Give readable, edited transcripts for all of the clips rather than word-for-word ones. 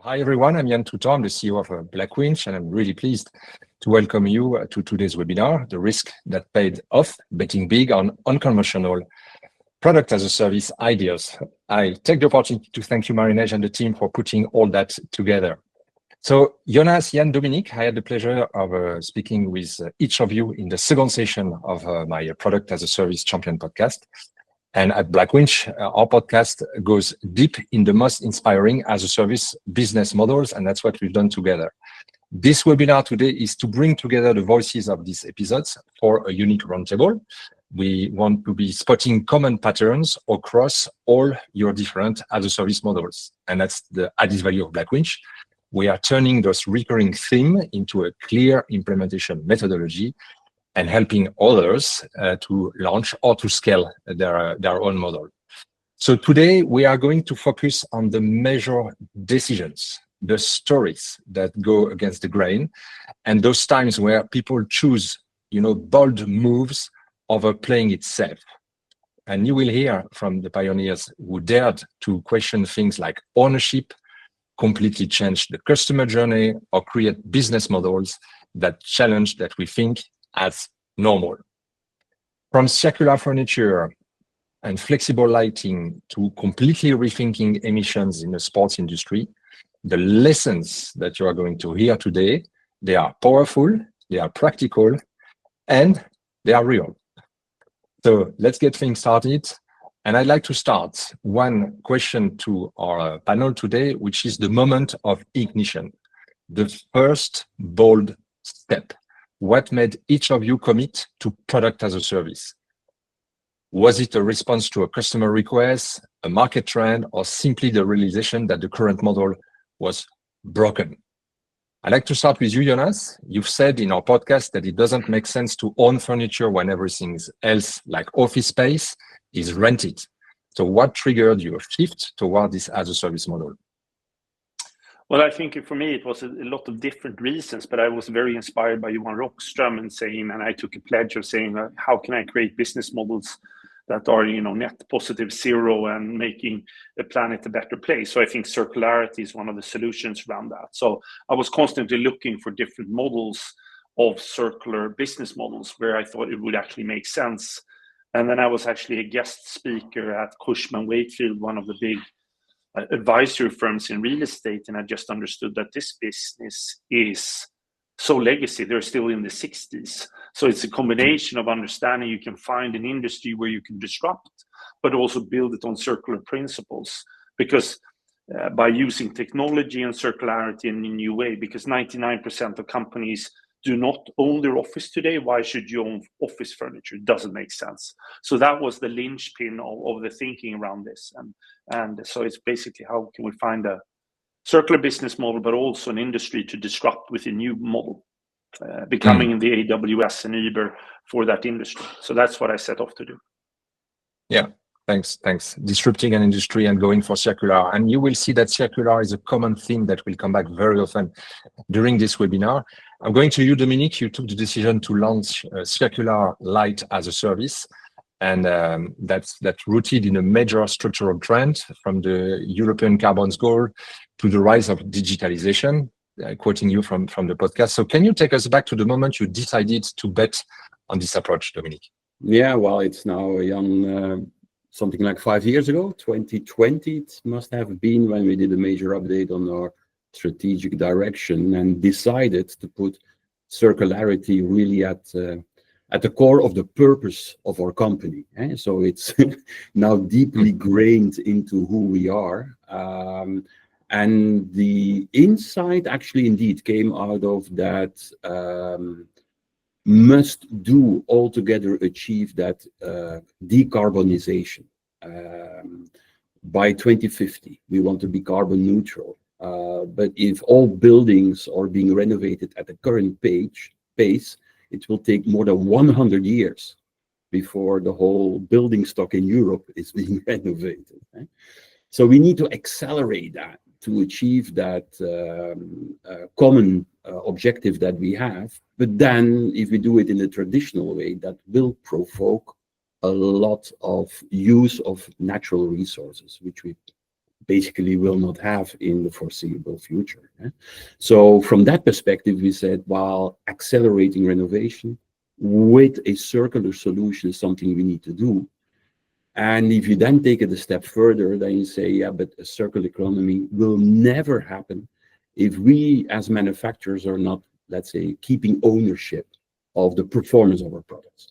Hi everyone, I'm Yann Carré, I'm the CEO of Blackwinch, and I'm really pleased to welcome you to today's webinar, The Risk That Paid Off, Betting Big on Unconventional Product as a Service Ideas. I take the opportunity to thank you, Marinège, and the team for putting all that together. So Jonas, Yann, Dominiek, I had the pleasure of speaking with each of you in the second session of my Product as a Service Champion podcast. And at Blackwinch, our podcast goes deep in the most inspiring as a service business models, and that's what we've done together. This webinar today is to bring together the voices of these episodes for a unique roundtable. We want to be spotting common patterns across all your different as a service models. And that's the added value of Blackwinch. We are turning those recurring theme into a clear implementation methodology and helping others to launch or to scale their own model. So today we are going to focus on the major decisions, the stories that go against the grain, and those times where people choose, bold moves over playing it safe. And you will hear from the pioneers who dared to question things like ownership, completely change the customer journey, or create business models that challenge that we think as normal. From circular furniture and flexible lighting to completely rethinking emissions in the sports industry, the lessons that you are going to hear today, they are powerful, they are practical, and they are real. So let's get things started. And I'd like to start one question to our panel today, which is the moment of ignition, the first bold step. What made each of you commit to product as a service? Was it a response to a customer request, a market trend, or simply the realization that the current model was broken? I'd like to start with you, Jonas. You've said in our podcast that it doesn't make sense to own furniture when everything else, like office space, is rented. So what triggered your shift toward this as a service model? Well, I think for me, it was a lot of different reasons, but I was very inspired by Johan Rockström and I took a pledge of saying, how can I create business models that are, net positive zero and making the planet a better place? So I think circularity is one of the solutions around that. So I was constantly looking for different models of circular business models where I thought it would actually make sense. And then I was actually a guest speaker at Cushman & Wakefield, one of the big advisory firms in real estate, and I just understood that this business is so legacy. They're still in the 60s. So it's a combination of understanding you can find an industry where you can disrupt, but also build it on circular principles. Because by using technology and circularity in a new way, because 99% of companies do not own their office today, why should you own office furniture? It doesn't make sense. So that was the linchpin of the thinking around this. And so it's basically how can we find a circular business model, but also an industry to disrupt with a new model, becoming the AWS and Uber for that industry. So that's what I set off to do. Yeah, thanks. Disrupting an industry and going for circular. And you will see that circular is a common theme that will come back very often during this webinar. I'm going to you, Dominiek. You took the decision to launch circular light as a service. And that's rooted in a major structural trend from the European carbon goal to the rise of digitalization, quoting you from the podcast. So can you take us back to the moment you decided to bet on this approach, Dominiek? Yeah, well, it's now something like 5 years ago, 2020, it must have been when we did a major update on our strategic direction and decided to put circularity really at the core of the purpose of our company. So it's now deeply grained into who we are. And the insight actually indeed came out of that must do altogether achieve that decarbonization. By 2050, we want to be carbon neutral. But if all buildings are being renovated at the current pace, it will take more than 100 years before the whole building stock in Europe is being renovated. So we need to accelerate that to achieve that common objective that we have. But then if we do it in a traditional way, that will provoke a lot of use of natural resources, which we basically will not have in the foreseeable future. So from that perspective, we said, while accelerating renovation with a circular solution is something we need to do. And if you then take it a step further, then you say, yeah, but a circular economy will never happen if we as manufacturers are not, let's say, keeping ownership of the performance of our products.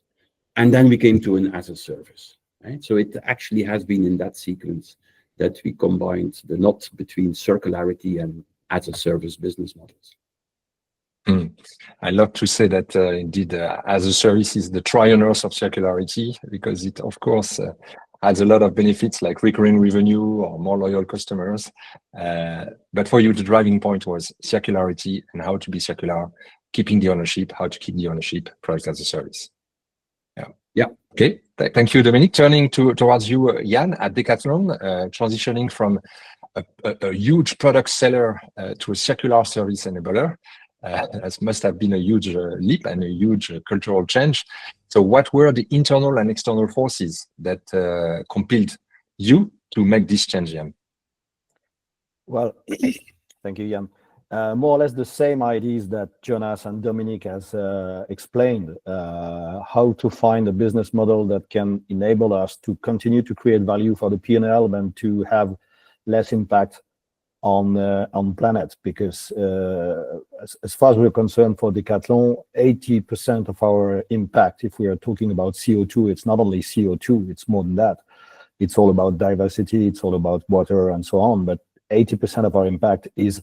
And then we came to an as a service. Right? So it actually has been in that sequence that we combined the knot between circularity and as a service business models. I love to say that indeed, as a service is the triumvirate of circularity, because it, of course, has a lot of benefits like recurring revenue or more loyal customers. But for you, the driving point was circularity and how to be circular, keeping the ownership, how to keep the ownership, product as a service. Yeah. Okay. Thank you, Dominiek. Turning towards you, Yann, at Decathlon, transitioning from a huge product seller to a circular service enabler. That must have been a huge leap and a huge cultural change. So what were the internal and external forces that compelled you to make this change, Yann? Well, thank you, Yann. More or less the same ideas that Jonas and Dominiek has explained, how to find a business model that can enable us to continue to create value for the P&L and to have less impact on planet, because as far as we're concerned for Decathlon, 80% of our impact, if we are talking about CO2, it's not only CO2, it's more than that. It's all about diversity, it's all about water and so on, but 80% of our impact is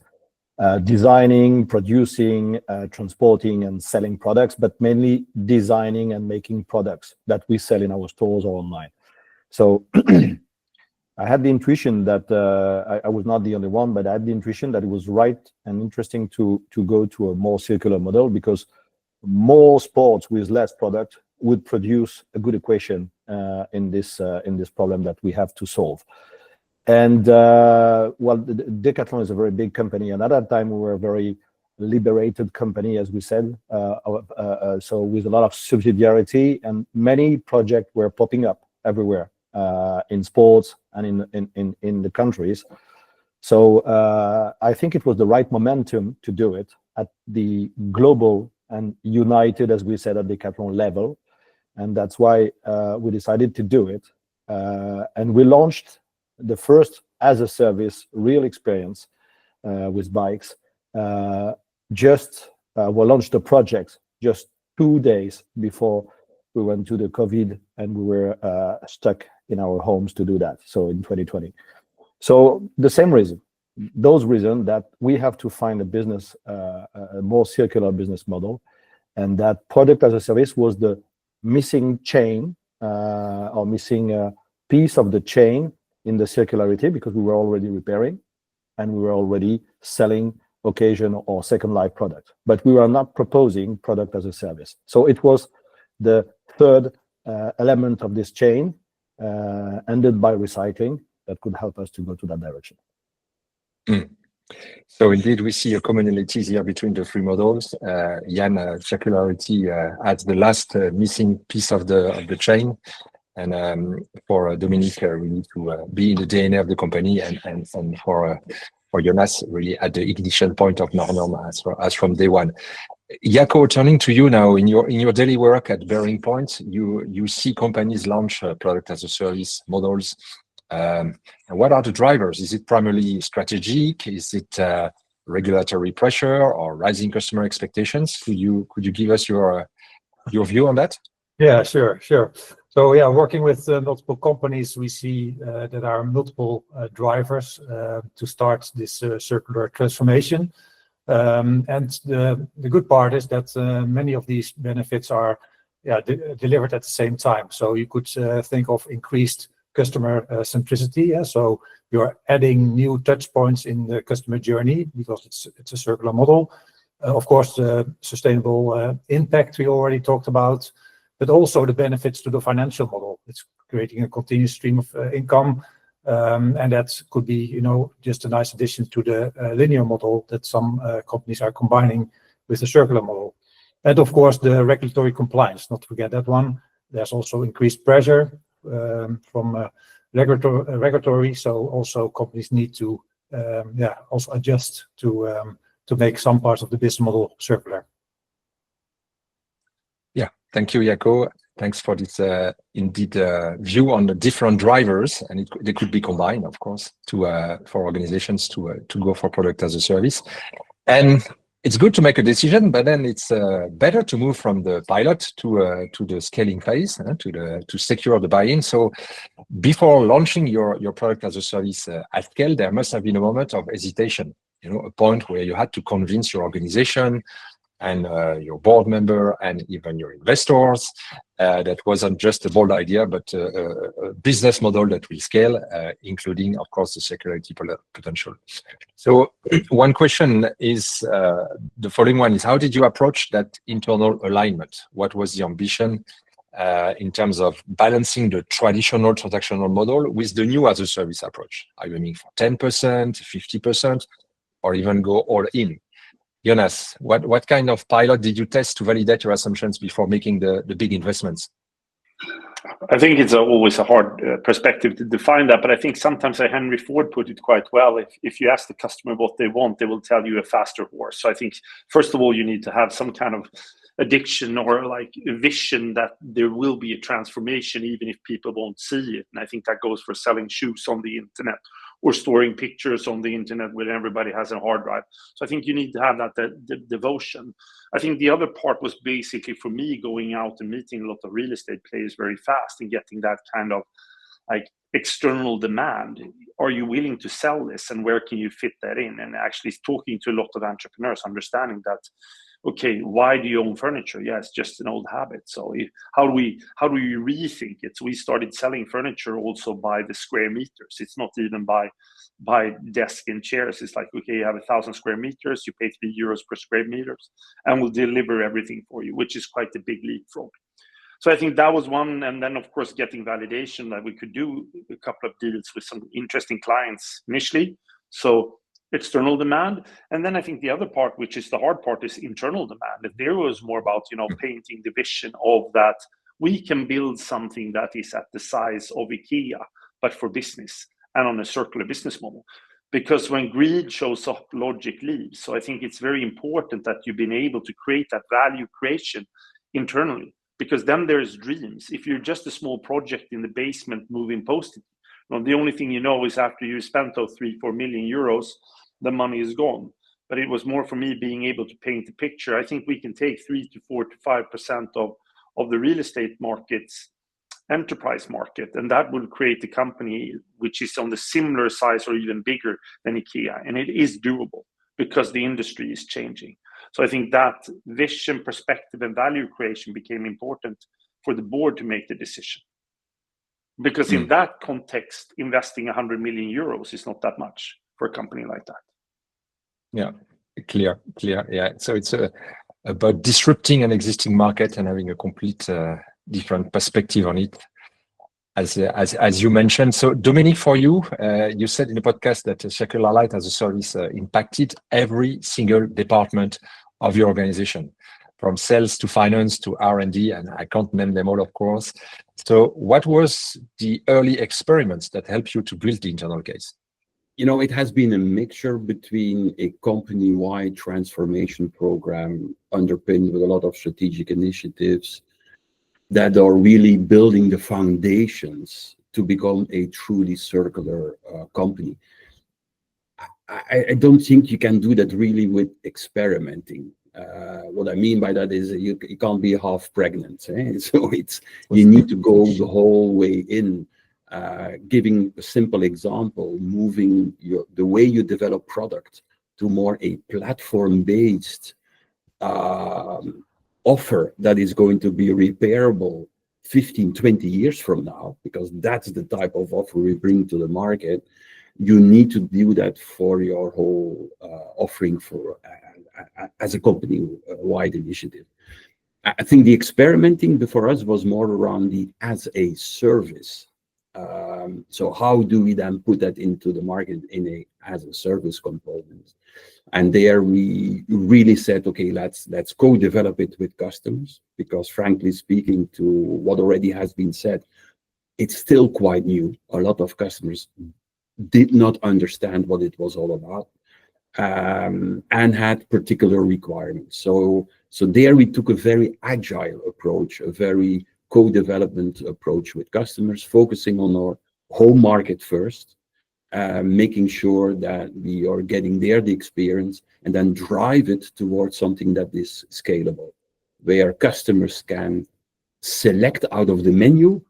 designing, producing, transporting and selling products, but mainly designing and making products that we sell in our stores or online. So I had the intuition that I was not the only one, but I had the intuition that it was right and interesting to go to a more circular model, because more sports with less product would produce a good equation in this problem that we have to solve. And well, Decathlon is a very big company, and at that time we were a very liberated company, as we said, so with a lot of subsidiarity, and many projects were popping up everywhere in sports and in the countries. So I think it was the right momentum to do it at the global and united, as we said, at Decathlon level, and that's why we decided to do it, and we launched the first as a service real experience with bikes. We launched the project just 2 days before we went to the COVID, and we were stuck in our homes to do that. So in 2020. So the same reason, those reasons that we have to find a business, a more circular business model, and that product as a service was the missing chain or missing piece of the chain in the circularity, because we were already repairing and we were already selling occasion or second life product, but we were not proposing product as a service. So it was the third element of this chain, ended by recycling, that could help us to go to that direction. So indeed, we see a commonalities here between the three models. Yann, circularity adds the last missing piece of the chain. And for Dominiek, we need to be in the DNA of the company, and for Jonas, really at the ignition point of Nornorm as from day one. Jaco, turning to you now, in your daily work at BearingPoint, you see companies launch product as a service models. And what are the drivers? Is it primarily strategic? Is it regulatory pressure or rising customer expectations? Could you give us your view on that? Yeah, sure. So yeah, working with multiple companies, we see that there are multiple drivers to start this circular transformation. And the good part is that many of these benefits are delivered at the same time. So you could think of increased customer centricity. So you're adding new touch points in the customer journey because it's a circular model. Of course, the sustainable impact we already talked about, but also the benefits to the financial model. It's creating a continuous stream of income, and that could be, just a nice addition to the linear model that some companies are combining with the circular model. And of course, the regulatory compliance, not to forget that one. There's also increased pressure from regulatory. So also companies need to also adjust to make some parts of the business model circular. Yeah, thank you, Jaco. Thanks for this indeed view on the different drivers, and they could be combined, of course, for organizations to go for product as a service. And it's good to make a decision, but then it's better to move from the pilot to the scaling phase, to secure the buy-in. So before launching your product as a service at scale, there must have been a moment of hesitation. A point where you had to convince your organization and your board member and even your investors that wasn't just a bold idea, but a business model that will scale, including, of course, the circularity potential. So one question is, the following one is, how did you approach that internal alignment? What was the ambition in terms of balancing the traditional transactional model with the new as a service approach? Are you aiming for 10%, 50%, or even go all in? Jonas, what kind of pilot did you test to validate your assumptions before making the big investments? I think it's always a hard perspective to define that, but I think sometimes Henry Ford put it quite well. If you ask the customer what they want, they will tell you a faster horse. So I think, first of all, you need to have some kind of addiction or like a vision that there will be a transformation, even if people won't see it. And I think that goes for selling shoes on the internet or storing pictures on the internet where everybody has a hard drive. So I think you need to have that devotion. I think the other part was basically for me going out and meeting a lot of real estate players very fast and getting that kind of like external demand. Are you willing to sell this, and where can you fit that in? And actually talking to a lot of entrepreneurs, understanding that, okay, why do you own furniture? Yeah, it's just an old habit. So how do we rethink it? So we started selling furniture also by the square meters. It's not even by desk and chairs. It's like, okay, you have 1,000 square meters, you pay €3 per square meters, and we'll deliver everything for you, which is quite a big leapfrog. So I think that was one. And then, of course, getting validation that we could do a couple of deals with some interesting clients initially. So external demand. And then I think the other part, which is the hard part, is internal demand. And there was more about, painting the vision of that we can build something that is at the size of IKEA, but for business and on a circular business model. Because when greed shows up, logic leaves. So I think it's very important that you've been able to create that value creation internally, because then there's dreams. If you're just a small project in the basement moving Post-it, the only thing you know is after you spent those 3-4 million euros, the money is gone. But it was more for me being able to paint the picture. I think we can take 3 to 4 to 5% of the real estate market's enterprise market, and that will create a company which is on the similar size or even bigger than IKEA. And it is doable because the industry is changing. So I think that vision, perspective, and value creation became important for the board to make the decision. Because in that context, investing 100 million euros is not that much for a company like that. Yeah, clear. Yeah, so it's about disrupting an existing market and having a complete different perspective on it, as you mentioned. So Dominiek, for you, you said in the podcast that Circular Light as a service impacted every single department of your organization, from sales to finance to R&D, and I can't name them all, of course. So what was the early experiments that helped you to build the internal case? It has been a mixture between a company-wide transformation program underpinned with a lot of strategic initiatives that are really building the foundations to become a truly circular company. I don't think you can do that really with experimenting. What I mean by that is you can't be half pregnant. So you need to go the whole way in. Giving a simple example, moving the way you develop product to more a platform-based offer that is going to be repairable 15, 20 years from now, because that's the type of offer we bring to the market. You need to do that for your whole offering for as a company-wide initiative. I think the experimenting for us was more around the as a service. So how do we then put that into the market in a as a service component? And there we really said, okay, let's co-develop it with customers, because frankly speaking, to what already has been said, it's still quite new. A lot of customers did not understand what it was all about, and had particular requirements. So there we took a very agile approach, a very co-development approach with customers, focusing on our home market first, making sure that we are getting there the experience, and then drive it towards something that is scalable, where customers can select out of the menu,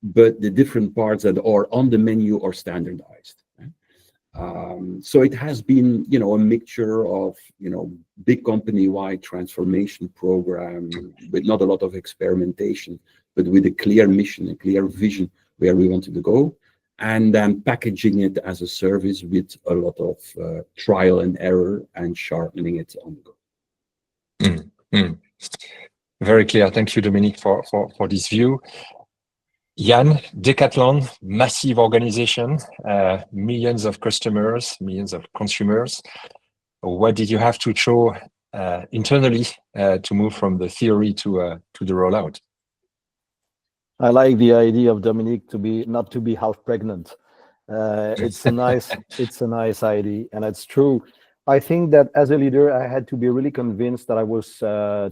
but the different parts that are on the menu are standardized. So it has been, a mixture of, big company-wide transformation program with not a lot of experimentation, but with a clear mission, a clear vision where we wanted to go, and then packaging it as a service with a lot of trial and error and sharpening it on the go. Very clear. Thank you, Dominique, for this view. Yann, Decathlon, massive organization, millions of customers, millions of consumers. What did you have to show internally to move from the theory to the rollout? I like the idea of Dominique not to be half pregnant. It's a nice idea, and it's true. I think that as a leader, I had to be really convinced that I was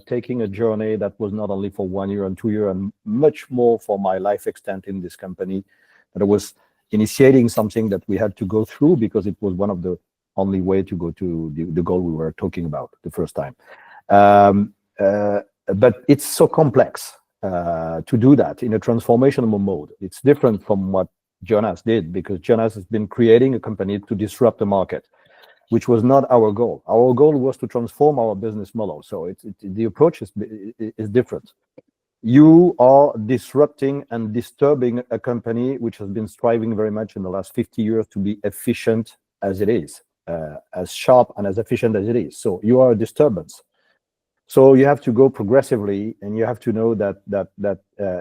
taking a journey that was not only for 1 year and 2 years, and much more for my life extent in this company. That I was initiating something that we had to go through because it was one of the only way to go to the goal we were talking about the first time. But it's so complex to do that in a transformational mode. It's different from what Jonas did, because Jonas has been creating a company to disrupt the market, which was not our goal. Our goal was to transform our business model. So the approach is different. You are disrupting and disturbing a company which has been striving very much in the last 50 years to be efficient as it is, as sharp and as efficient as it is. So you are a disturbance. So you have to go progressively, and you have to know that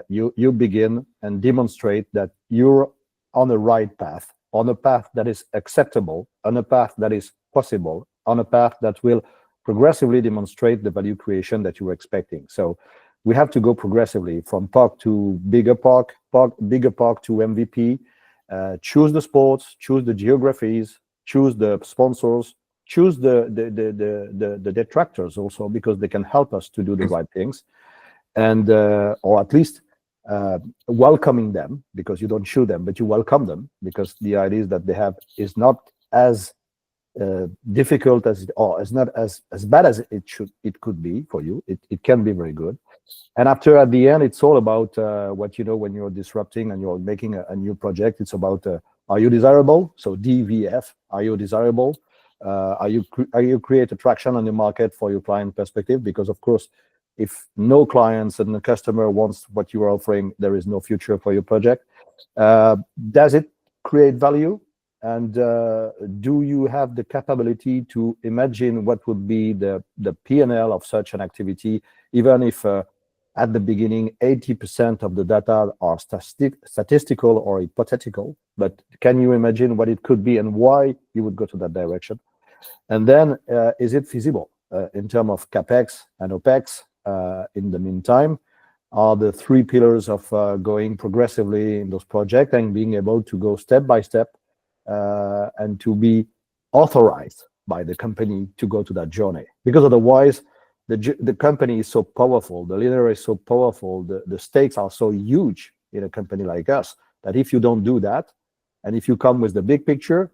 you begin and demonstrate that you're on the right path, on a path that is acceptable, on a path that is possible, on a path that will progressively demonstrate the value creation that you were expecting. So we have to go progressively from park to bigger park to MVP, choose the sports, choose the geographies, choose the sponsors, choose the detractors also, because they can help us to do the right things, and or at least welcoming them, because you don't shoot them, but you welcome them, because the ideas that they have is not as difficult as or is not as bad as it could be for you. It can be very good. And after, at the end, it's all about what when you're disrupting and you're making a new project. It's about are you desirable? So DVF, are you desirable? Are you create attraction on the market for your client perspective? Because of course, if no clients and the customer wants what you are offering, there is no future for your project. Does it create value? And do you have the capability to imagine what would be the P&L of such an activity, even if at the beginning 80% of the data are statistical or hypothetical, but can you imagine what it could be and why you would go to that direction? And then is it feasible in terms of CapEx and OpEx? In the meantime, are the three pillars of going progressively in those projects and being able to go step by step and to be authorized by the company to go to that journey. Because otherwise, the company is so powerful, the leader is so powerful, the stakes are so huge in a company like us, that if you don't do that, and if you come with the big picture,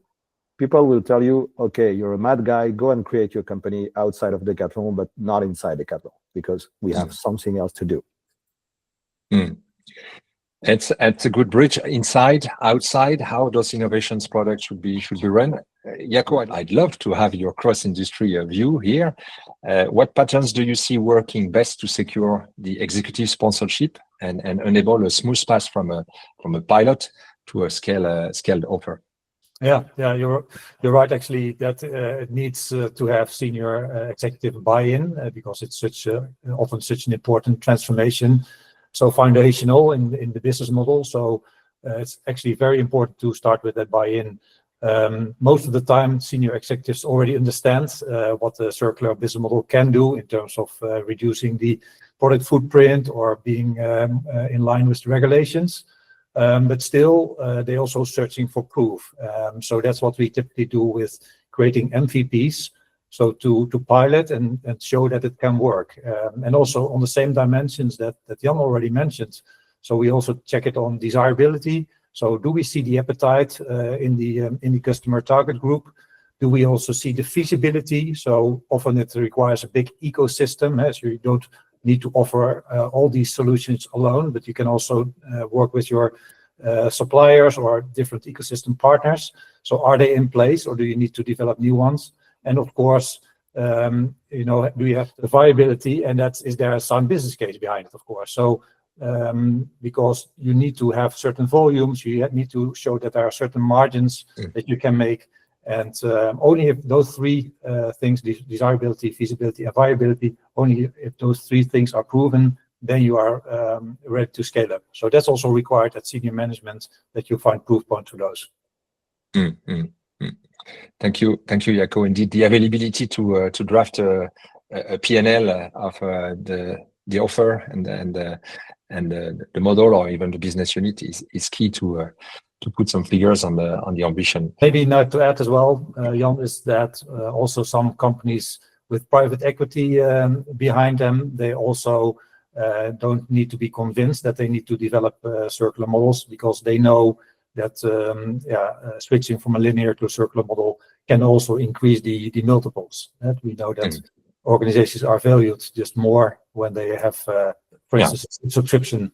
people will tell you, okay, you're a mad guy, go and create your company outside of Decathlon, but not inside Decathlon, because we have something else to do. It's a good bridge. Inside, outside, how those innovations products should be run. Jaco, I'd love to have your cross-industry view here. What patterns do you see working best to secure the executive sponsorship and enable a smooth pass from a pilot to a scaled offer? Yeah, you're right. Actually, that it needs to have senior executive buy-in because it's often such an important transformation. So foundational in the business model. So it's actually very important to start with that buy-in. Most of the time, senior executives already understand what the circular business model can do in terms of reducing the product footprint or being in line with the regulations. But still, they're also searching for proof. So that's what we typically do with creating MVPs. So to pilot and show that it can work. And also on the same dimensions that Jan already mentioned. So we also check it on desirability. So do we see the appetite in the customer target group? Do we also see the feasibility? So often it requires a big ecosystem, so you don't need to offer all these solutions alone, but you can also work with your suppliers or different ecosystem partners. So are they in place, or do you need to develop new ones? And of course, do you have the viability, and is there a sound business case behind it, of course. So because you need to have certain volumes, you need to show that there are certain margins that you can make. And only if those three things, desirability, feasibility, and viability, only if those three things are proven, then you are ready to scale up. So that's also required at senior management, that you find proof points to those. Thank you, Jaco. Indeed, the availability to draft a P&L of the offer and the model, or even the business unit, is key to put some figures on the ambition. Maybe not to add as well, Jan, is that also some companies with private equity behind them, they also don't need to be convinced that they need to develop circular models, because they know that switching from a linear to a circular model can also increase the multiples. We know that organizations are valued just more when they have, for instance, a subscription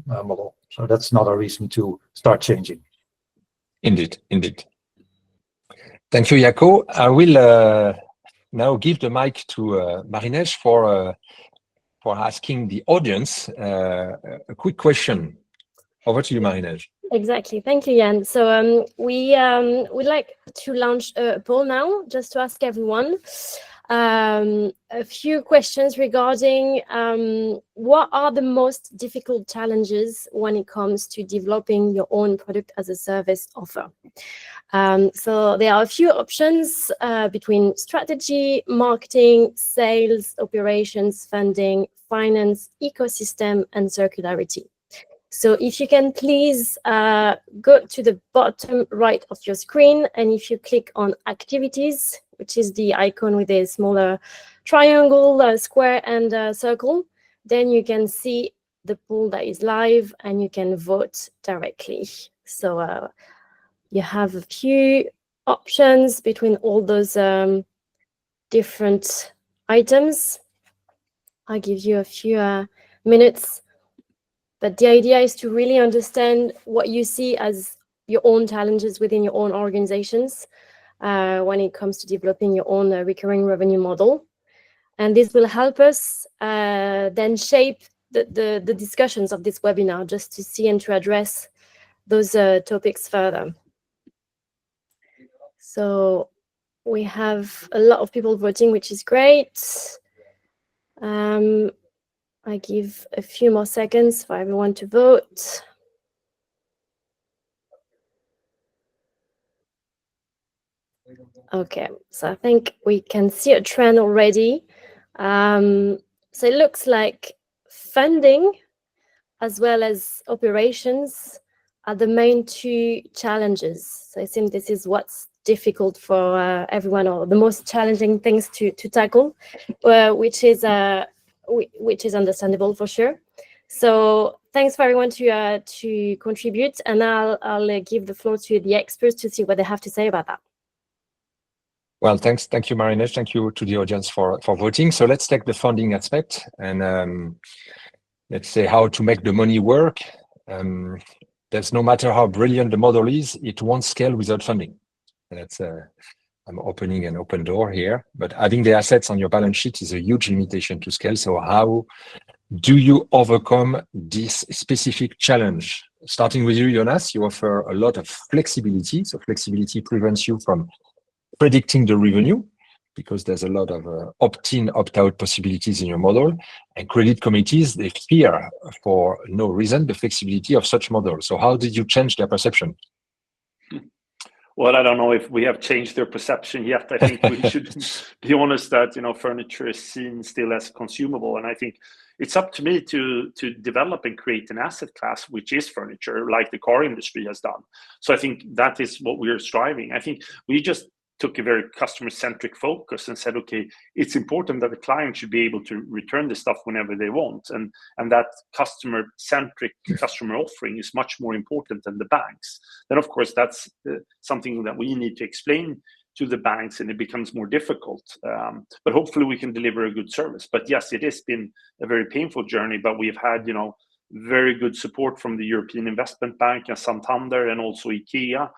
model. So that's not a reason to start changing. Indeed. Thank you, Jaco. I will now give the mic to Marinège for asking the audience a quick question. Over to you, Marinège. Exactly. Thank you, Yann. So we would like to launch a poll now, just to ask everyone a few questions regarding what are the most difficult challenges when it comes to developing your own product as a service offer. So there are a few options between strategy, marketing, sales, operations, funding, finance, ecosystem, and circularity. So if you can please go to the bottom right of your screen, and if you click on activities, which is the icon with a smaller triangle, square, and circle, then you can see the poll that is live and you can vote directly. So you have a few options between all those different items. I'll give you a few minutes. But the idea is to really understand what you see as your own challenges within your own organizations when it comes to developing your own recurring revenue model. And this will help us then shape the discussions of this webinar, just to see and to address those topics further. So we have a lot of people voting, which is great. I give a few more seconds for everyone to vote. Okay, so I think we can see a trend already. So it looks like funding as well as operations are the main two challenges. So I think this is what's difficult for everyone, or the most challenging things to tackle, which is understandable for sure. So thanks for everyone to contribute, and I'll give the floor to the experts to see what they have to say about that. Well, thank you, Marinège. Thank you to the audience for voting. So let's take the funding aspect, and let's say how to make the money work. There's no matter how brilliant the model is, it won't scale without funding. And that's I'm opening an open door here, but having the assets on your balance sheet is a huge limitation to scale. So how do you overcome this specific challenge? Starting with you, Jonas, you offer a lot of flexibility. So flexibility prevents you from predicting the revenue, because there's a lot of opt-in, opt-out possibilities in your model. And credit committees, they fear for no reason the flexibility of such models. So how did you change their perception? Well, I don't know if we have changed their perception yet. I think we should be honest that, furniture is seen still as consumable. And I think, it's up to me to develop and create an asset class which is furniture, like the car industry has done. So I think that is what we're striving. I think we just took a very customer-centric focus and said, okay, it's important that the client should be able to return the stuff whenever they want, and that customer-centric customer offering is much more important than the banks. Then of course that's something that we need to explain to the banks, and it becomes more difficult. But hopefully we can deliver a good service. But yes, it has been a very painful journey, but we've had, very good support from the European Investment Bank and Santander, and also IKEA,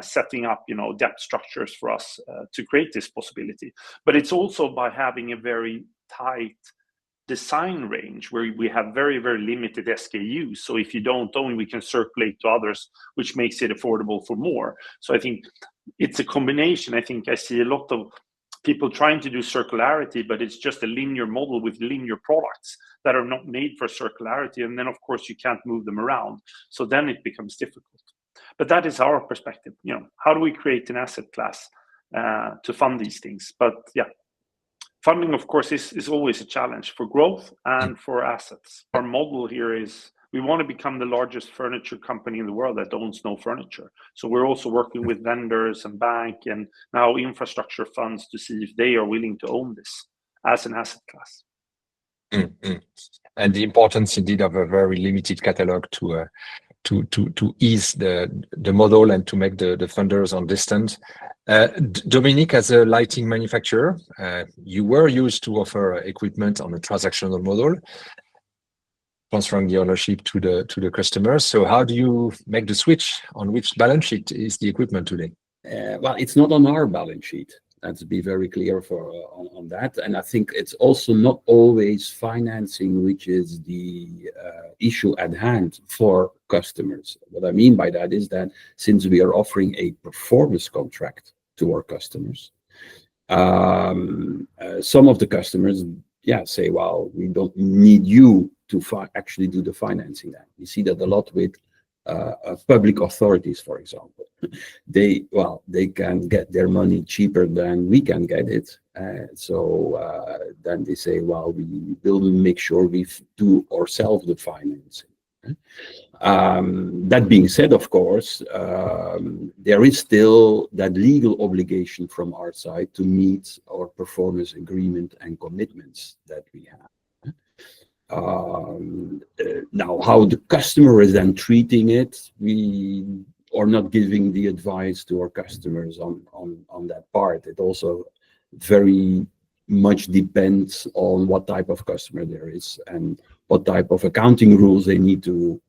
setting up, debt structures for us to create this possibility. But it's also by having a very tight design range where we have very, very limited SKUs. So if you don't own, we can circulate to others, which makes it affordable for more. So I think it's a combination. I think I see a lot of people trying to do circularity, but it's just a linear model with linear products that are not made for circularity. And then, of course, you can't move them around. So then it becomes difficult. But that is our perspective. How do we create an asset class to fund these things? But yeah, funding, of course, is always a challenge for growth and for assets. Our model here is we want to become the largest furniture company in the world that owns no furniture. So we're also working with vendors and bank and now infrastructure funds to see if they are willing to own this as an asset class. Mm-hmm. And the importance indeed of a very limited catalog to ease the model and to make the funders understand. Dominiek, as a lighting manufacturer, you were used to offer equipment on a transactional model, transferring the ownership to the customers. So how do you make the switch? On which balance sheet is the equipment today? Well, it's not on our balance sheet. Let's be very clear on that. And I think it's also not always financing, which is the issue at hand for customers. What I mean by that is that since we are offering a performance contract to our customers, some of the customers, say, well, we don't need you to actually do the financing. That we see that a lot with public authorities, for example. They can get their money cheaper than we can get it. So then they say, well, we will make sure we do ourselves the financing. That being said, of course, there is still that legal obligation from our side to meet our performance agreement and commitments that we have. Now, how the customer is then treating it, we are not giving the advice to our customers on that part. It also very much depends on what type of customer there is and what type of accounting rules they need to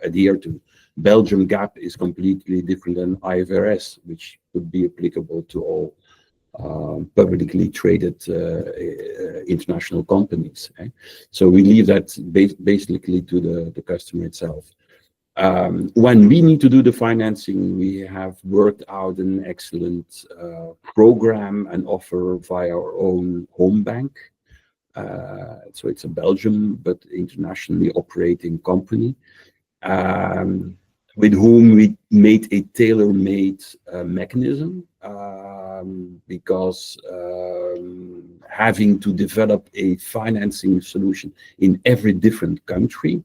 adhere to. Belgium GAAP is completely different than IFRS, which would be applicable to all publicly traded international companies. So we leave that basically to the customer itself. When we need to do the financing, we have worked out an excellent program and offer via our own home bank. So it's a Belgium but internationally operating company, with whom we made a tailor-made mechanism, because having to develop a financing solution in every different country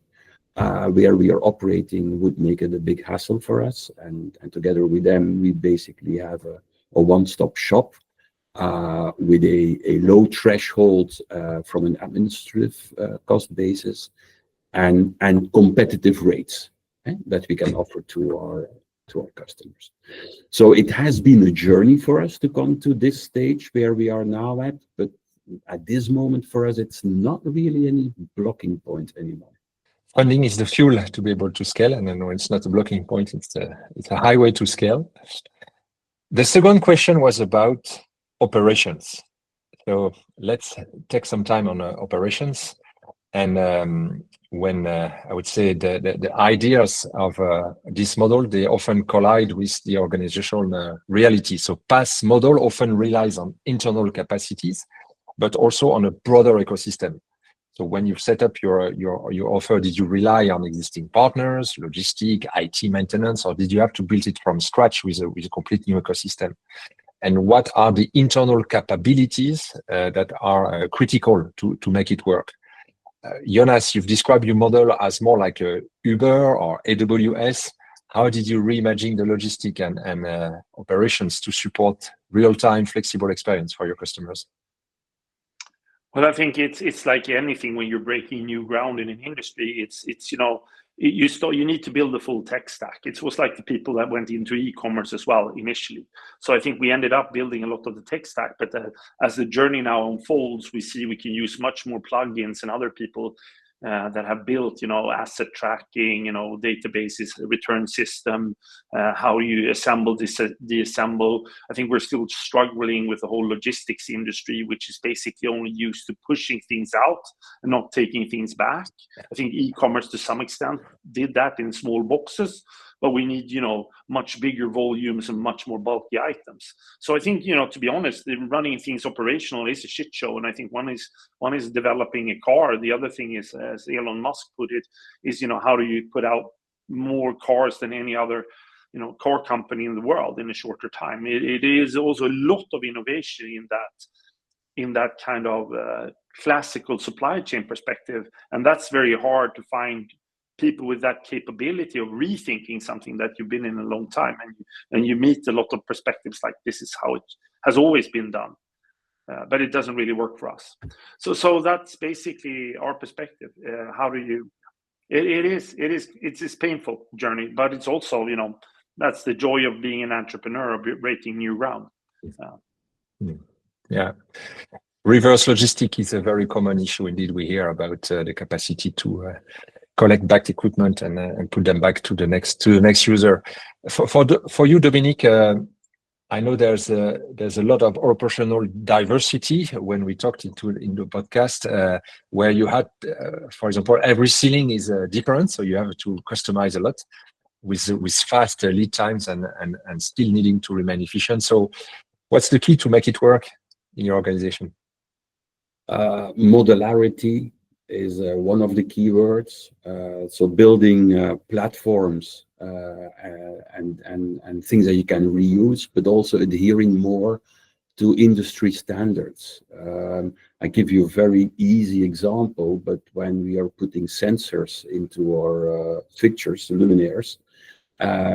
where we are operating would make it a big hassle for us. And together with them, we basically have a one-stop shop with a low threshold from an administrative cost basis and competitive rates that we can offer to our customers. So it has been a journey for us to come to this stage where we are now at, but at this moment for us, it's not really any blocking point anymore. Funding is the fuel to be able to scale, and I know it's not a blocking point, it's a highway to scale. The second question was about operations. So let's take some time on operations. And when I would say the ideas of this model, they often collide with the organizational reality. So PaaS model often relies on internal capacities, but also on a broader ecosystem. So when you've set up your offer, did you rely on existing partners, logistic, IT maintenance, or did you have to build it from scratch with a complete new ecosystem? And what are the internal capabilities that are critical to make it work? Jonas, you've described your model as more like a Uber or AWS. How did you reimagine the logistic and operations to support real-time flexible experience for your customers? Well, I think it's like anything when you're breaking new ground in an industry. It's you need to build a full tech stack. It was like the people that went into e-commerce as well initially. So I think we ended up building a lot of the tech stack. But as the journey now unfolds, we see we can use much more plugins and other people that have built, asset tracking, databases, return system, how you assemble, deassemble. I think we're still struggling with the whole logistics industry, which is basically only used to pushing things out and not taking things back. I think e-commerce to some extent did that in small boxes, but we need, much bigger volumes and much more bulky items. So I think, to be honest, running things operational is a shit show. And I think one is developing a car. The other thing is, as Elon Musk put it, is, how do you put out more cars than any other, car company in the world in a shorter time? It is also a lot of innovation in that kind of classical supply chain perspective. And that's very hard to find people with that capability of rethinking something that you've been in a long time, and you meet a lot of perspectives like this is how it has always been done, but it doesn't really work for us. So that's basically our perspective. How do you? It's this painful journey, but it's also that's the joy of being an entrepreneur, of breaking new ground. Yeah. Reverse logistic is a very common issue indeed. We hear about the capacity to collect back equipment and put them back to the next user. For you, Dominiek, I know there's a lot of operational diversity when we talked in the podcast, where you had, for example, every ceiling is different, so you have to customize a lot with fast lead times and still needing to remain efficient. So, what's the key to make it work in your organization? Modularity is one of the keywords. So building platforms and things that you can reuse, but also adhering more to industry standards. I give you a very easy example, but when we are putting sensors into our fixtures, luminaires,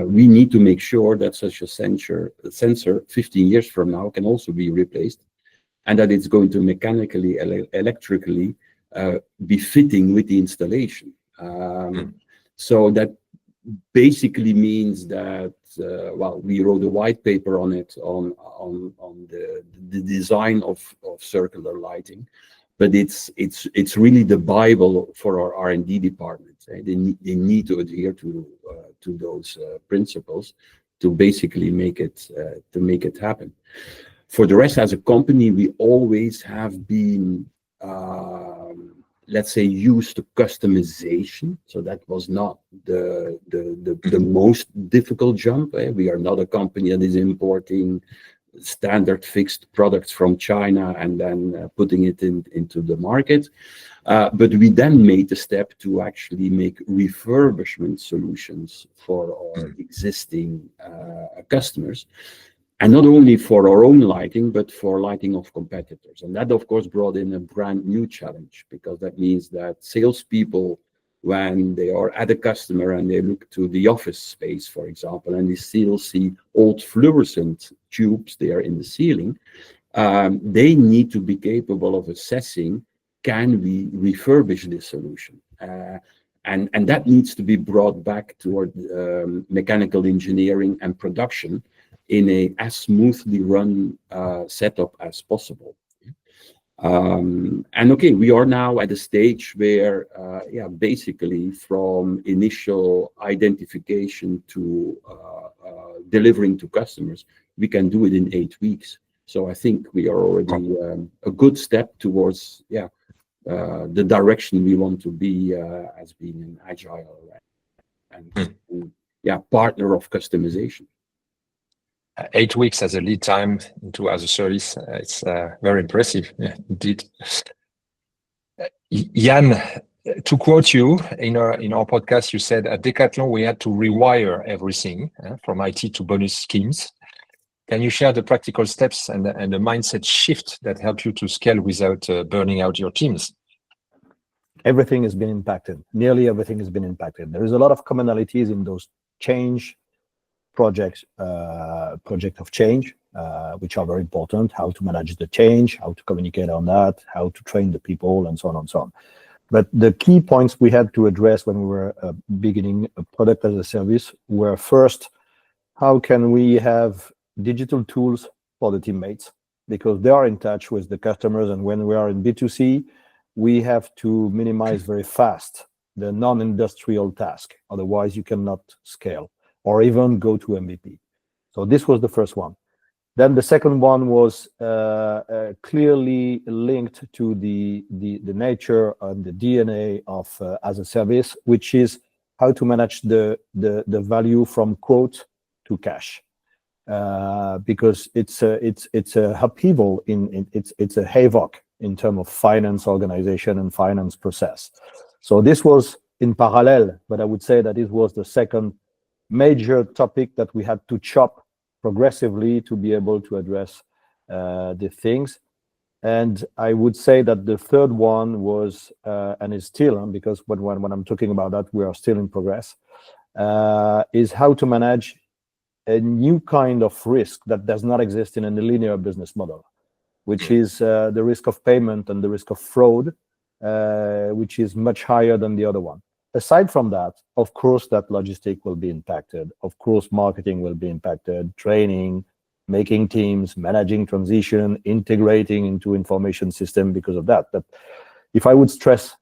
we need to make sure that such a sensor 15 years from now can also be replaced, and that it's going to mechanically, electrically be fitting with the installation. So that basically means that, we wrote a white paper on it, on the design of circular lighting, but it's really the Bible for our R&D department. They need to adhere to those principles to basically make it happen. For the rest, as a company, we always have been, let's say, used to customization. So that was not the most difficult jump. We are not a company that is importing standard fixed products from China and then putting it into the market. But we then made the step to actually make refurbishment solutions for our existing customers. And not only for our own lighting, but for lighting of competitors. And that, of course, brought in a brand new challenge, because that means that salespeople, when they are at a customer and they look to the office space, for example, and they still see old fluorescent tubes there in the ceiling, they need to be capable of assessing, can we refurbish this solution? And that needs to be brought back toward mechanical engineering and production in a as smoothly run setup as possible. And okay, we are now at a stage where, basically from initial identification to delivering to customers, we can do it in 8 weeks. So I think we are already a good step towards, the direction we want to be as being an agile and partner of customization. 8 weeks as a lead time into as a service, it's very impressive, indeed. Yann, to quote you in our podcast, you said at Decathlon we had to rewire everything from IT to bonus schemes. Can you share the practical steps and the mindset shift that helped you to scale without burning out your teams? everything has been impacted. Nearly everything has been impacted. There is a lot of commonalities in those change projects, project of change, which are very important, how to manage the change, how to communicate on that, how to train the people, and so on and so on. But the key points we had to address when we were beginning a product as a service were, first, how can we have digital tools for the teammates? Because they are in touch with the customers, and when we are in B2C, we have to minimize very fast the non-industrial task. Otherwise, you cannot scale or even go to MVP. So this was the first one. Then the second one was clearly linked to the nature and the DNA of as a service, which is how to manage the value from quote to cash, because it's a upheaval it's a havoc in terms of finance organization and finance process. So this was in parallel, but I would say that it was the second major topic that we had to chop progressively to be able to address the things. And I would say that the third one was, and is still, because when I'm talking about that, we are still in progress, is how to manage a new kind of risk that does not exist in a linear business model, which is the risk of payment and the risk of fraud, which is much higher than the other one. Aside from that, of course, that logistic will be impacted. Of course, marketing will be impacted, training, making teams, managing transition, integrating into information system because of that. But if I would stress,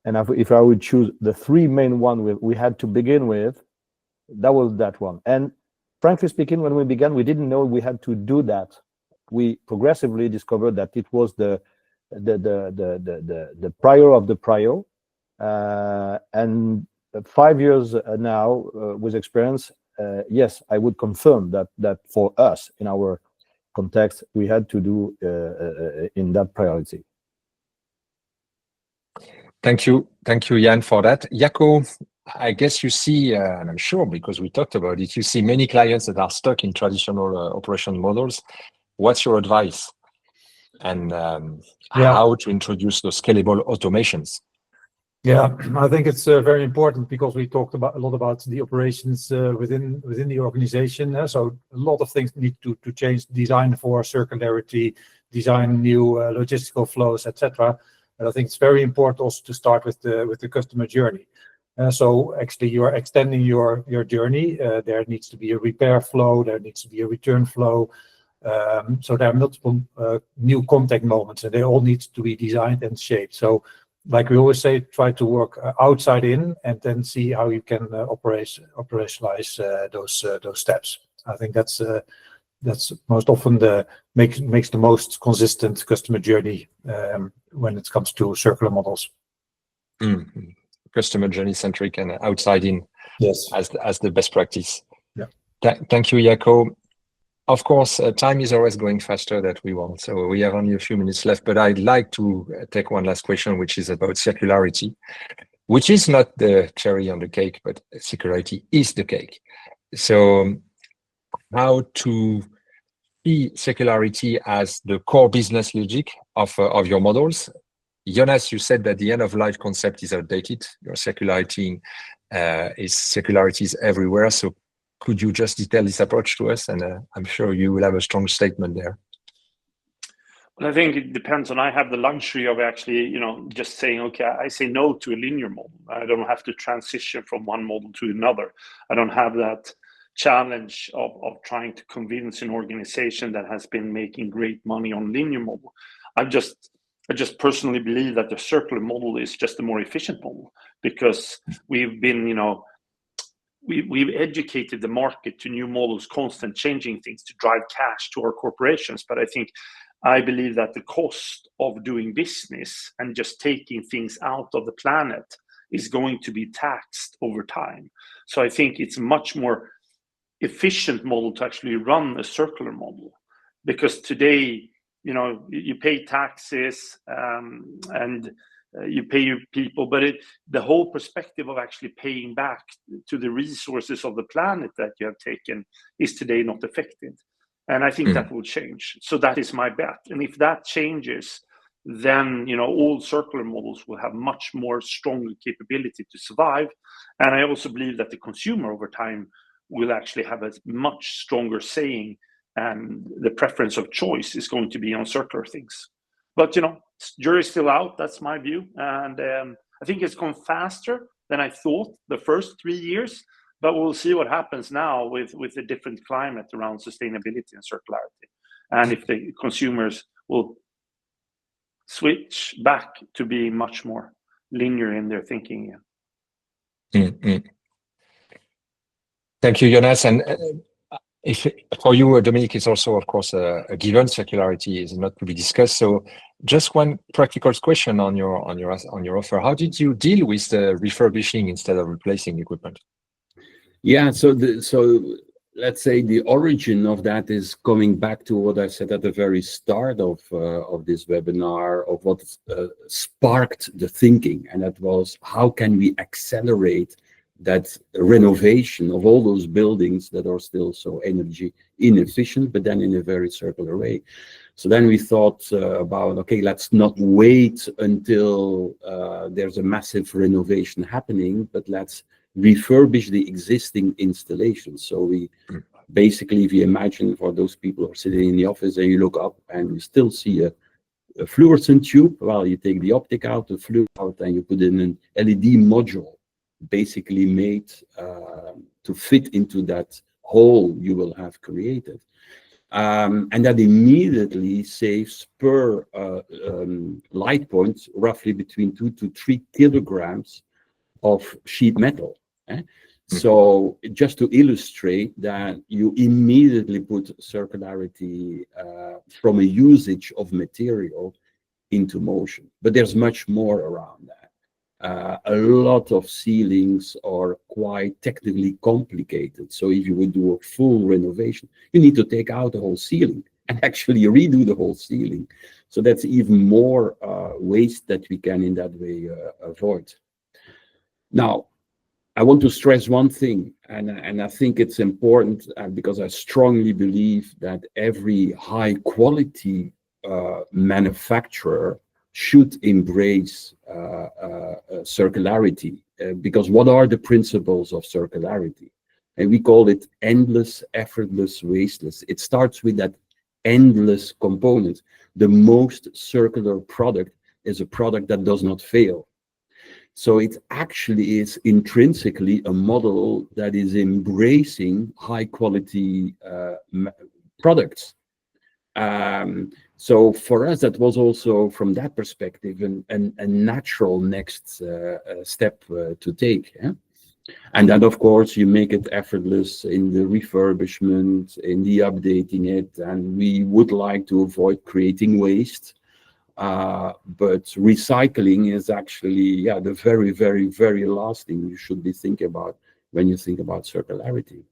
and if I would choose the three main ones we had to begin with, that was that one. And frankly speaking, when we began, we didn't know we had to do that. We progressively discovered that it was the prior of the prior. And 5 years now, with experience, yes, I would confirm that for us, in our context, we had to do in that priority. Thank you, Yann, for that. Jaco, I guess you see, and I'm sure because we talked about it, you see many clients that are stuck in traditional operation models. What's your advice? And how to introduce those scalable automations? Yeah, I think it's very important because we talked a lot about the operations within the organization. So a lot of things need to change, design for circularity, design new logistical flows, etc. And I think it's very important also to start with the customer journey. So actually, you are extending your journey. There needs to be a repair flow. There needs to be a return flow. So there are multiple new contact moments, and they all need to be designed and shaped. So, like we always say, try to work outside in, and then see how you can operationalize those steps. I think that's most often makes the most consistent customer journey when it comes to circular models. Mm-hmm. Customer journey centric and outside in, yes, as the best practice. Yeah. Thank you, Jaco. Of course, time is always going faster than we want, so we have only a few minutes left, but I'd like to take one last question, which is about circularity, which is not the cherry on the cake, but circularity is the cake. So how to see circularity as the core business logic of your models? Jonas, you said that the end-of-life concept is outdated. Your circularity is everywhere, so could you just detail this approach to us? And I'm sure you will have a strong statement there. Well, I think it depends on, I have the luxury of actually, just saying, okay, I say no to a linear model. I don't have to transition from one model to another. I don't have that challenge of trying to convince an organization that has been making great money on linear model. I just personally believe that the circular model is just a more efficient model, because we've been, we've educated the market to new models, constant changing things to drive cash to our corporations. But I believe that the cost of doing business and just taking things out of the planet is going to be taxed over time. So I think it's a much more efficient model to actually run a circular model, because today, you pay taxes and you pay your people, but the whole perspective of actually paying back to the resources of the planet that you have taken is today not effective. And I think that will change. So that is my bet. And if that changes, then all circular models will have much more stronger capability to survive. And I also believe that the consumer over time will actually have a much stronger saying, and the preference of choice is going to be on circular things. But jury's still out. That's my view, and I think it's gone faster than I thought the first 3 years. But we'll see what happens now with the different climate around sustainability and circularity, and if the consumers will switch back to being much more linear in their thinking. Thank you, Jonas. And if for you, Dominic, it's also, of course, a given. Circularity is not to be discussed. So, just one practical question on your offer: how did you deal with the refurbishing instead of replacing equipment? Yeah, so let's say the origin of that is coming back to what I said at the very start of this webinar, of what sparked the thinking, and that was, how can we accelerate that renovation of all those buildings that are still so energy inefficient, but then in a very circular way. So then we thought about, okay, let's not wait until there's a massive renovation happening, but let's refurbish the existing installations. So we basically, if you imagine, for those people who are sitting in the office and you look up and you still see a fluorescent tube, well, you take the optic out, the fluid out, and you put in an LED module, basically made to fit into that hole you will have created. And that immediately saves per light point roughly between 2 to 3 kilograms of sheet metal. So just to illustrate that, you immediately put circularity from a usage of material into motion. But there's much more around that. A lot of ceilings are quite technically complicated. So if you would do a full renovation, you need to take out the whole ceiling and actually redo the whole ceiling. So that's even more waste that we can in that way avoid. Now, I want to stress one thing, and I think it's important because I strongly believe that every high quality manufacturer should embrace circularity, because what are the principles of circularity? And we call it endless, effortless, wasteless. It starts with that endless component. The most circular product is a product that does not fail. So it actually is intrinsically a model that is embracing high quality products. So for us, that was also, from that perspective, a natural next step to take. Yeah? And then, of course, you make it effortless in the refurbishment, in the updating it, and we would like to avoid creating waste. But recycling is actually, the very, very, very last thing you should be thinking about when you think about circularity.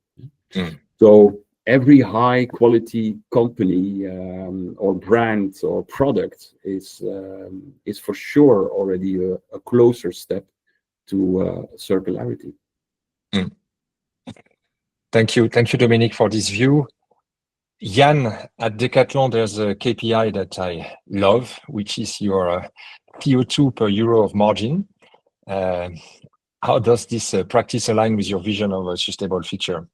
So every high quality company or brand or product is for sure already a closer step to circularity. Thank you, Dominic, for this view. Yann, at Decathlon, there's a KPI that I love, which is your CO2 per euro of margin. How does this practice align with your vision of a sustainable future?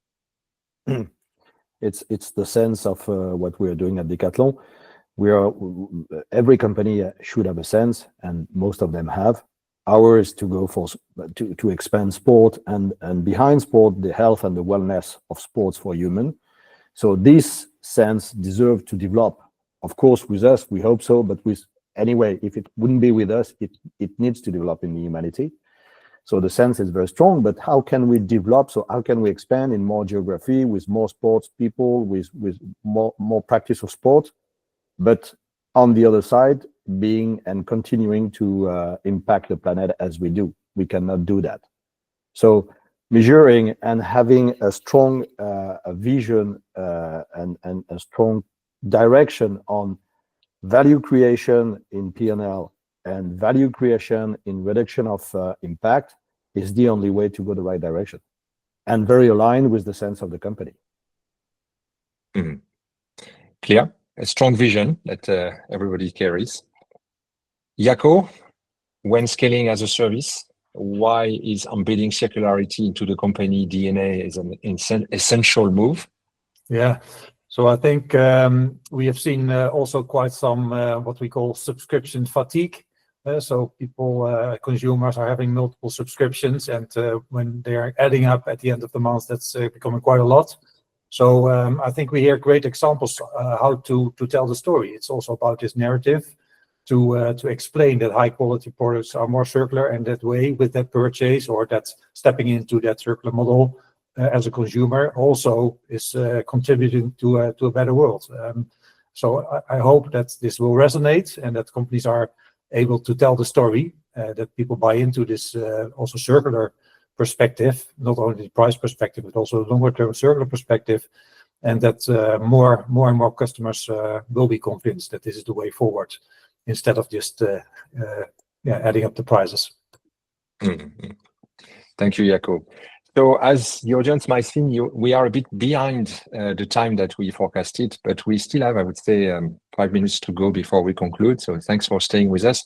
It's the sense of what we are doing at Decathlon. Every company should have a sense, and most of them have. Ours is to go for to expand sport, and behind sport, the health and the wellness of sports for human. So this sense deserves to develop. Of course, with us, we hope so, but anyway, if it wouldn't be with us, it needs to develop in the humanity. So the sense is very strong, but how can we develop? So how can we expand in more geography, with more sports people, with more practice of sport, but on the other side, being and continuing to impact the planet as we do? We cannot do that. So measuring and having a strong vision and a strong direction on value creation in P&L and value creation in reduction of impact is the only way to go the right direction, and very aligned with the sense of the company. Clear. A strong vision that everybody carries. Jaco, when scaling as a service, why is embedding circularity into the company DNA is an essential move? Yeah. So I think we have seen also quite some what we call subscription fatigue. So people, consumers are having multiple subscriptions, and when they are adding up at the end of the month, that's becoming quite a lot. So I think we hear great examples how to tell the story. It's also about this narrative to explain that high quality products are more circular, and that way with that purchase or that stepping into that circular model as a consumer also is contributing to a better world. So I hope that this will resonate and that companies are able to tell the story, that people buy into this also circular perspective, not only the price perspective, but also longer term circular perspective, and that more and more customers will be convinced that this is the way forward instead of just adding up the prices. Mm-hmm. Thank you, Jaco. So as the audience might see, we are a bit behind the time that we forecasted, but we still have, I would say, 5 minutes to go before we conclude. So thanks for staying with us.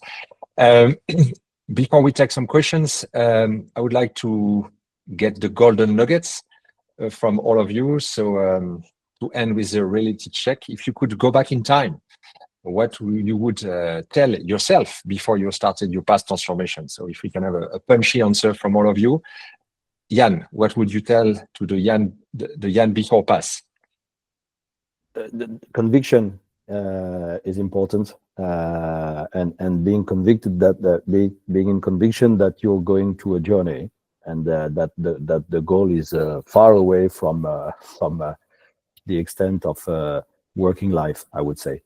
Before we take some questions, I would like to get the golden nuggets from all of you. So to end with a reality check, if you could go back in time, what you would tell yourself before you started your PaaS transformation? So if we can have a punchy answer from all of you. Yann, what would you tell to the Yann before PaaS? The conviction is important, and being convicted being in conviction that you're going to a journey, and that the goal is far away from the extent of working life, I would say.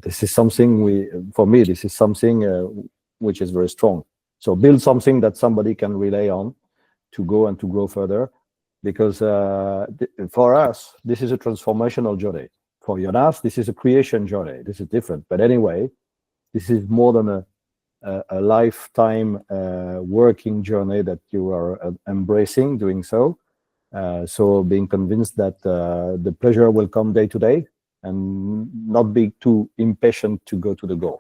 This is something for me, this is something which is very strong. So build something that somebody can rely on to go and to grow further, because for us, this is a transformational journey. For Jonas, this is a creation journey. This is different. But anyway, this is more than a lifetime working journey that you are embracing, doing so. So being convinced that the pleasure will come day to day and not be too impatient to go to the goal.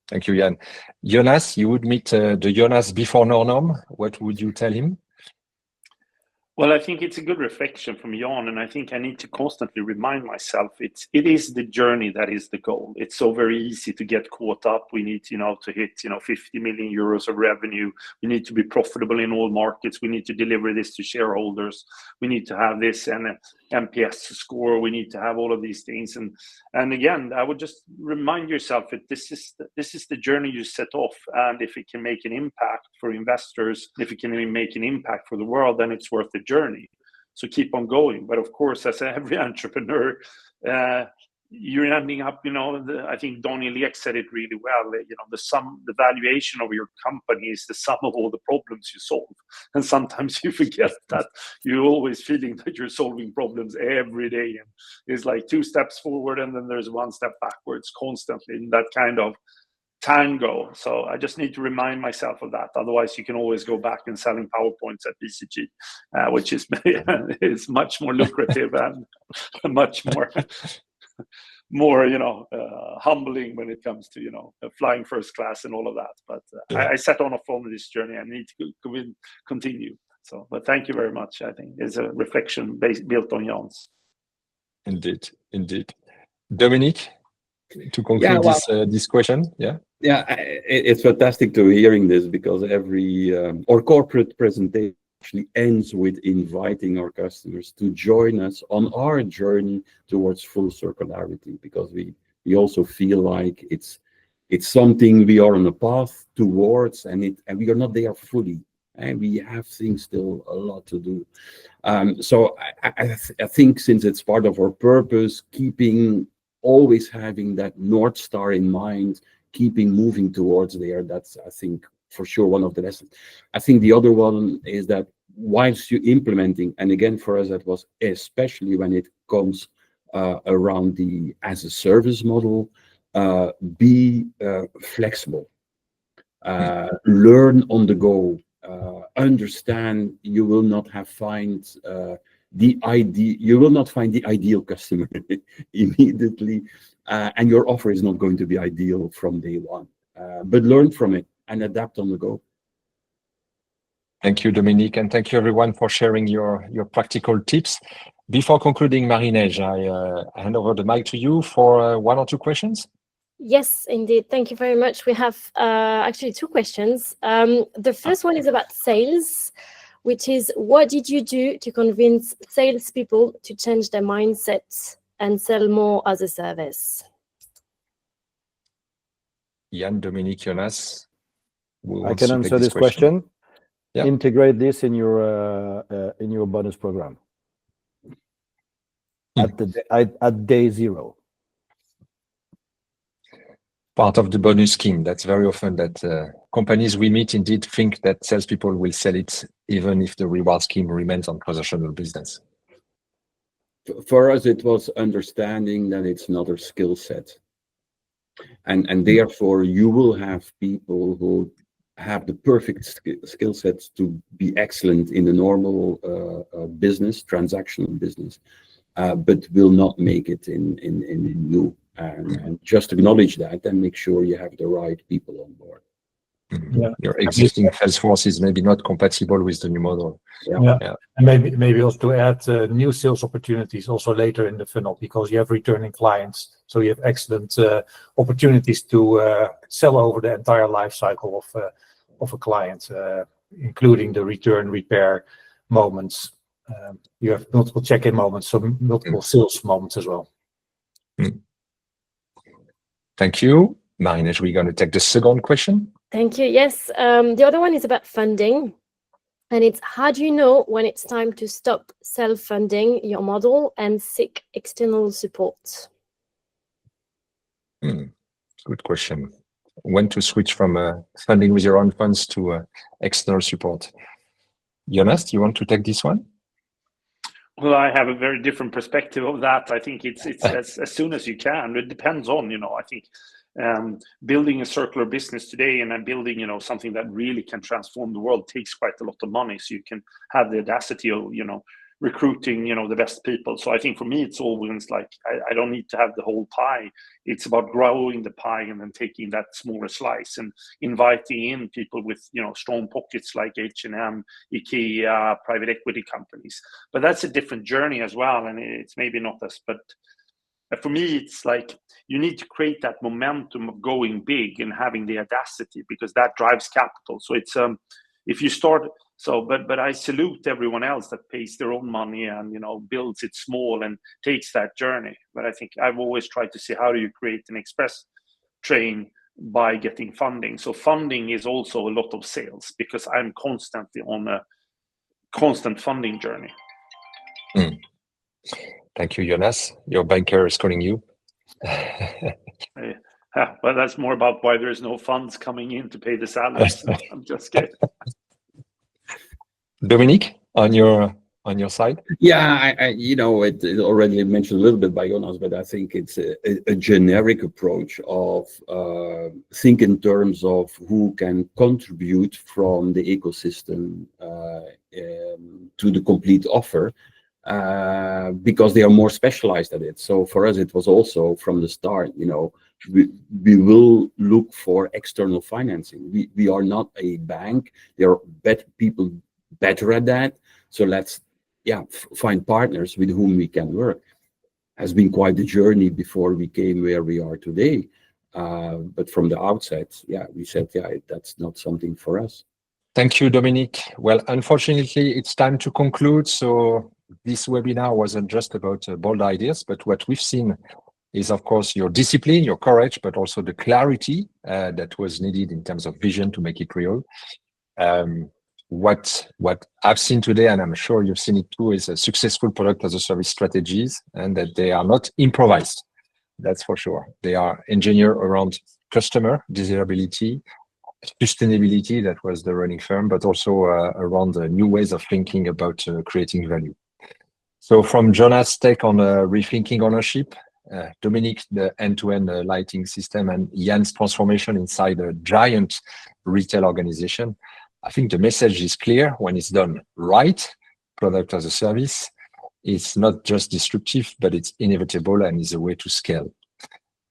Thank you, Yann. Jonas, you would meet the Jonas before Nornorm. What would you tell him? Well, I think it's a good reflection from Yann, and I think I need to constantly remind myself it is the journey that is the goal. It's so very easy to get caught up. We need to hit 50 million euros of revenue. We need to be profitable in all markets. We need to deliver this to shareholders. We need to have this and NPS score. We need to have all of these things. And again, I would just remind yourself that this is the journey you set off. And if it can make an impact for investors, if it can make an impact for the world, then it's worth the journey. So keep on going. But of course, as every entrepreneur, you're ending up, I think Donnie Leek said it really well, the valuation of your company is the sum of all the problems you solve. And sometimes you forget that you're always feeling that you're solving problems every day. And it's like 2 steps forward and then there's 1 step backwards constantly in that kind of tango. So I just need to remind myself of that. Otherwise, you can always go back and selling PowerPoints at BCG, which is much more lucrative and much more humbling when it comes to flying first class and all of that. But I set on this journey. I need to continue. So, but thank you very much. I think it's a reflection built on Jann's. Indeed. Dominiek, to conclude this question, it's fantastic to hearing this, because every our corporate presentation actually ends with inviting our customers to join us on our journey towards full circularity, because we also feel like it's something we are on a path towards, and we are not there fully, and we have things still a lot to do. So I think, since it's part of our purpose, always having that North Star in mind, keeping moving towards there, that's, I think, for sure one of the lessons. I think the other one is that whilst you're implementing, and again for us that was especially when it comes around the as a service model, be flexible, learn on the go, understand you will not find you will not find the ideal customer immediately, and your offer is not going to be ideal from day one. But learn from it and adapt on the go. Thank you, Dominique, and thank you everyone for sharing your practical tips. Before concluding, Marie-Neige, I hand over the mic to you for 1 or 2 questions. Yes, indeed. Thank you very much. We have actually 2 questions. The first one is about sales, which is, what did you do to convince salespeople to change their mindset and sell more as a service? Yann, Dominique, Jonas. I can answer this question. Yeah. Integrate this in your bonus program at day 0. Part of the bonus scheme. That's very often that companies we meet indeed think that salespeople will sell it even if the reward scheme remains on transactional business. For us, it was understanding that it's another skill set. And therefore, you will have people who have the perfect skill sets to be excellent in the normal business, transactional business, but will not make it in new. And just acknowledge that and make sure you have the right people on board. Yeah. Your existing sales force is maybe not compatible with the new model. Yeah. And maybe also to add new sales opportunities also later in the funnel, because you have returning clients, so you have excellent opportunities to sell over the entire life cycle of a client, including the return repair moments. You have multiple check-in moments, so multiple sales moments as well. Thank you. Marie-Neige, we're going to take the second question. Thank you. Yes. The other one is about funding. And it's, how do you know when it's time to stop self-funding your model and seek external support? Good question. When to switch from funding with your own funds to external support? Jonas, do you want to take this one? Well, I have a very different perspective of that. I think it's as soon as you can. It depends on, I think building a circular business today and then building, something that really can transform the world takes quite a lot of money. So you can have the audacity of, recruiting, the best people. So I think for me, it's always like, I don't need to have the whole pie. It's about growing the pie and then taking that smaller slice and inviting in people with, strong pockets like H&M, IKEA, private equity companies. But that's a different journey as well. And it's maybe not as, but for me, it's like, you need to create that momentum of going big and having the audacity, because that drives capital. So it's, if you start, but I salute everyone else that pays their own money and, builds it small and takes that journey. But I think I've always tried to see, how do you create an express train by getting funding? So funding is also a lot of sales, because I'm constantly on a constant funding journey. Thank you, Jonas. Your banker is calling you. But that's more about why there's no funds coming in to pay the salaries. I'm just kidding. Dominique, on your side? Yeah, it already mentioned a little bit by Jonas, but I think it's a generic approach of think in terms of who can contribute from the ecosystem to the complete offer, because they are more specialized at it. So for us, it was also from the start, we will look for external financing. We are not a bank. There are people better at that. So let's find partners with whom we can work. Has been quite a journey before we came where we are today. But from the outset, we said, that's not something for us. Thank you, Dominique. Well, unfortunately, it's time to conclude. So this webinar wasn't just about bold ideas, but what we've seen is, of course, your discipline, your courage, but also the clarity that was needed in terms of vision to make it real. What I've seen today, and I'm sure you've seen it too, is a successful product as a service strategies, and that they are not improvised. That's for sure. They are engineered around customer desirability, sustainability, that was the running firm, but also around the new ways of thinking about creating value. So from Jonas' take on rethinking ownership, Dominique, the end-to-end lighting system, and Yann's transformation inside a giant retail organization, I think the message is clear: when it's done right, product as a service, It's not just disruptive, but it's inevitable and is a way to scale.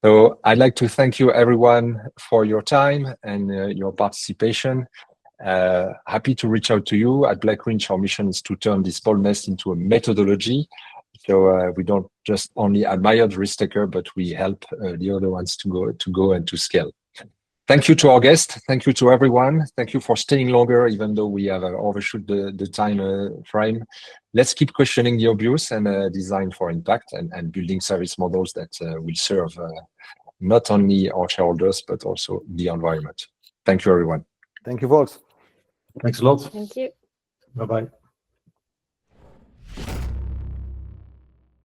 So I'd like to thank you everyone for your time and your participation. Happy to reach out to you. At BlackWinch, our mission is to turn this boldness into a methodology. So we don't just only admire the risk taker, but we help the other ones to go and to scale. Thank you to our guests. Thank you to everyone. Thank you for staying longer, even though we have overshoot the time frame. Let's keep questioning the obvious and design for impact and building service models that will serve not only our shareholders, but also the environment. Thank you, everyone. Thank you, folks. Thanks a lot. Thank you. Bye-bye.